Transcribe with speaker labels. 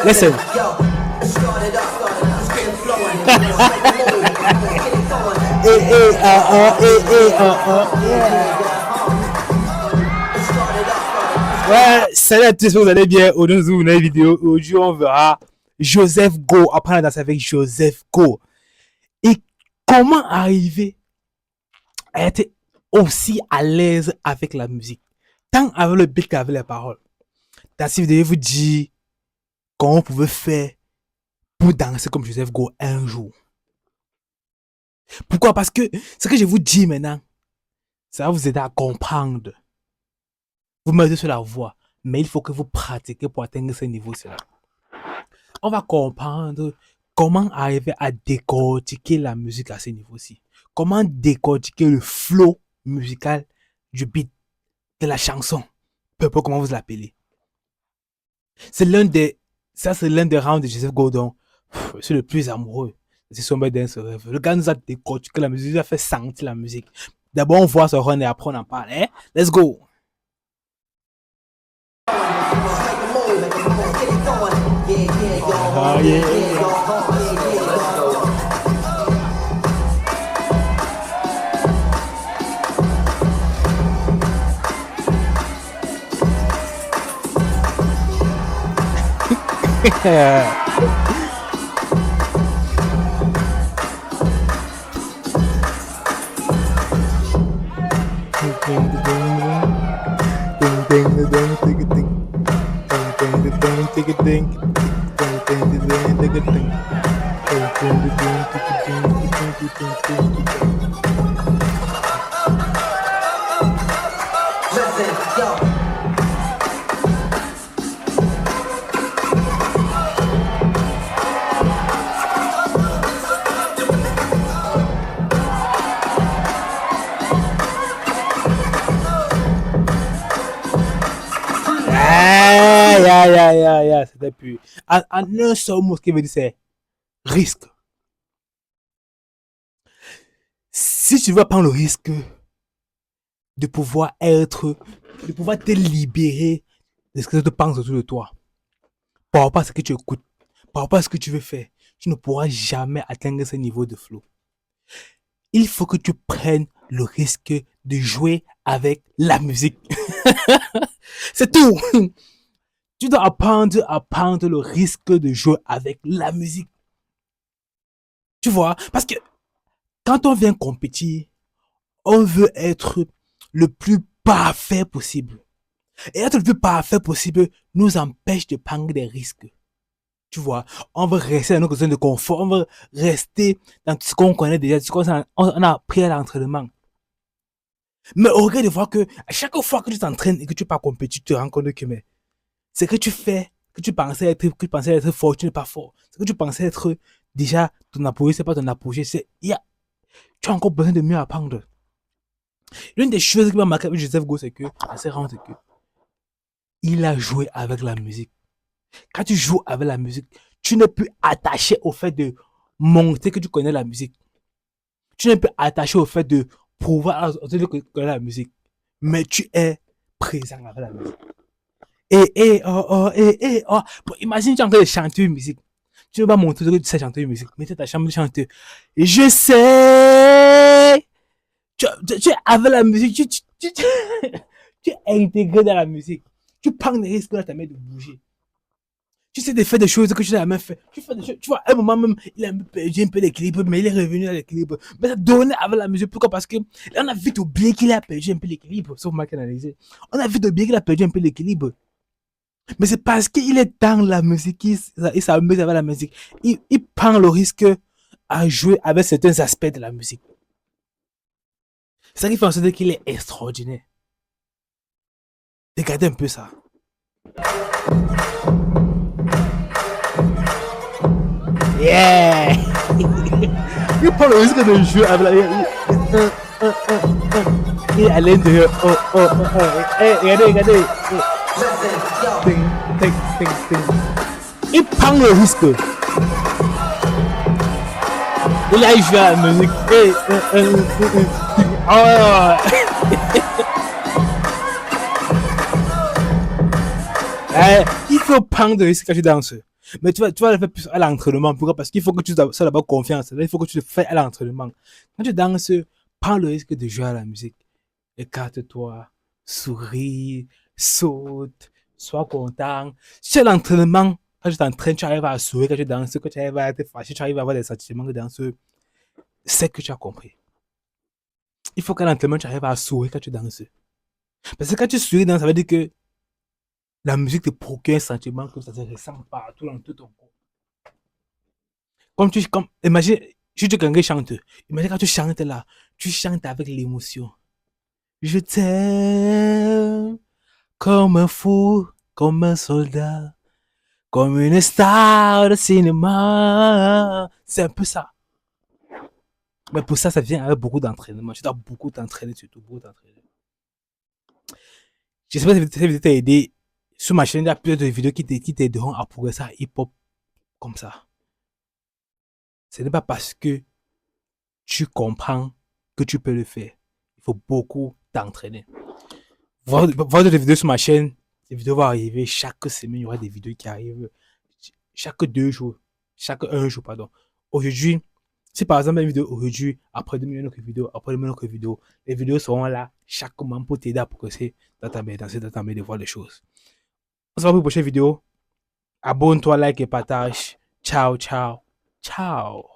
Speaker 1: Listen. Ouais, salut à tous, vous allez bien? Aujourd'hui, vous avez une vidéo. Aujourd'hui, on verra Joseph Go, apprendre à danser avec Joseph Go. Et comment arriver à être aussi à l'aise avec la musique, tant avec le beat qu'avec les paroles. Dans cette vidéo, je vous dis comment vous pouvez faire pour danser comme Joseph Go un jour. Pourquoi? Parce que ce que je vous dis maintenant, ça va vous aider à comprendre. Vous mettez sur la voie, mais il faut que vous pratiquez pour atteindre ce niveau-là. On va comprendre comment arriver à décortiquer la musique à ce niveau-ci. Comment décortiquer le flow musical du beat, de la chanson, peu importe comment vous l'appelez. C'est l'un des rounds de Joseph Gordon. Je suis le plus amoureux. C'est son Dance Rêve. Le gars nous a décortiqué la musique, il a fait sentir la musique. D'abord, on voit ce run et après, on en parle. Hein? Let's go! Oh, yeah. C'était plus. En un seul mot, ce qui veut dire, c'est risque. Si tu veux prendre le risque de pouvoir te libérer de ce que tu penses autour de toi, par rapport à ce que tu écoutes, par rapport à ce que tu veux faire, tu ne pourras jamais atteindre ce niveau de flow. Il faut que tu prennes le risque de jouer avec la musique. C'est tout. Tu dois apprendre à prendre le risque de jouer avec la musique. Tu vois? Parce que quand on vient compétir, on veut être le plus parfait possible. Et être le plus parfait possible nous empêche de prendre des risques. Tu vois? On veut rester dans notre zone de confort. On veut rester dans tout ce qu'on connaît déjà, tout ce qu'on a appris à l'entraînement. Mais au regret de voir que à chaque fois que tu t'entraînes et que tu pars compétir, tu te rends compte que ce que tu fais, que tu pensais être fort, tu n'es pas fort. Ce que tu pensais être déjà ton apogée, c'est pas ton apogée. Tu as encore besoin de mieux apprendre. L'une des choses qui m'a marqué avec Joseph Go, c'est que, il a joué avec la musique. Quand tu joues avec la musique, tu n'es plus attaché au fait de montrer que tu connais la musique. Tu n'es plus attaché au fait de pouvoir dire que tu connais la musique. Mais tu es présent avec la musique. Bon, imagine tu es en train de chanter une musique. Tu ne vas pas montrer que tu sais chanter une musique. Mais tu es ta chambre de chanteur. Et je sais. Tu es avec la musique. Tu es intégré dans la musique. Tu prends des risques là, ta main de bouger. Tu sais de faire des choses que tu n'as jamais fait. Tu fais des choses. Tu vois, à un moment même, il a perdu un peu l'équilibre, mais il est revenu à l'équilibre. Mais ça donnait avec la musique. Pourquoi? Parce que là, on a vite oublié qu'il a perdu un peu l'équilibre. Sauf moi qui analysé. On a vite oublié qu'il a perdu un peu l'équilibre. Mais c'est parce qu'il est dans la musique, il s'amuse avec la musique. Il prend le risque à jouer avec certains aspects de la musique. C'est ça qui fait en sorte qu'il est extraordinaire. Regardez un peu ça. Yeah! Il prend le risque de jouer avec la musique. Il est à l'intérieur. Regardez. Il prend le risque. Il a joué à la musique. Il faut prendre de risques quand tu danses. Mais tu vas le faire plus à l'entraînement. Pourquoi? Parce qu'il faut que tu sois d'abord confiance. Là, il faut que tu le fasses à l'entraînement. Quand tu danses, prends le risque de jouer à la musique. Écarte-toi, souris, saute, sois content. Si à l'entraînement, quand tu t'entraînes, tu arrives à sourire quand tu danses, quand tu arrives à être fâché, tu arrives à avoir des sentiments de danseur, c'est que tu as compris. Il faut qu'à l'entraînement, tu arrives à sourire quand tu danses. Parce que quand tu souris, ça veut dire que la musique te procure un sentiment que ça se ressent partout dans tout ton corps. Imagine, si tu es quelqu'un qui chante, imagine quand tu chantes là, tu chantes avec l'émotion. Je t'aime comme un fou, comme un soldat, comme une star de cinéma. C'est un peu ça. Mais pour ça, ça vient avec beaucoup d'entraînement. Tu dois beaucoup t'entraîner, surtout beaucoup t'entraîner. Je sais pas si cette vidéo t'a aidé. Sur ma chaîne, il y a plusieurs vidéos qui t'aideront à progresser à hip-hop comme ça. Ce n'est pas parce que tu comprends que tu peux le faire. Il faut beaucoup t'entraîner. Voir des vidéos sur ma chaîne. Des vidéos vont arriver chaque semaine. Il y aura des vidéos qui arrivent chaque 2 jours. Chaque 1 jour, pardon. Aujourd'hui, si par exemple une vidéo aujourd'hui, après-demain une autre vidéo, après-demain une autre vidéo, les vidéos seront là chaque moment pour t'aider à progresser dans ta manière de voir les choses. On se voit pour une prochaine vidéo. Abonne-toi, like et partage. Ciao, ciao, ciao.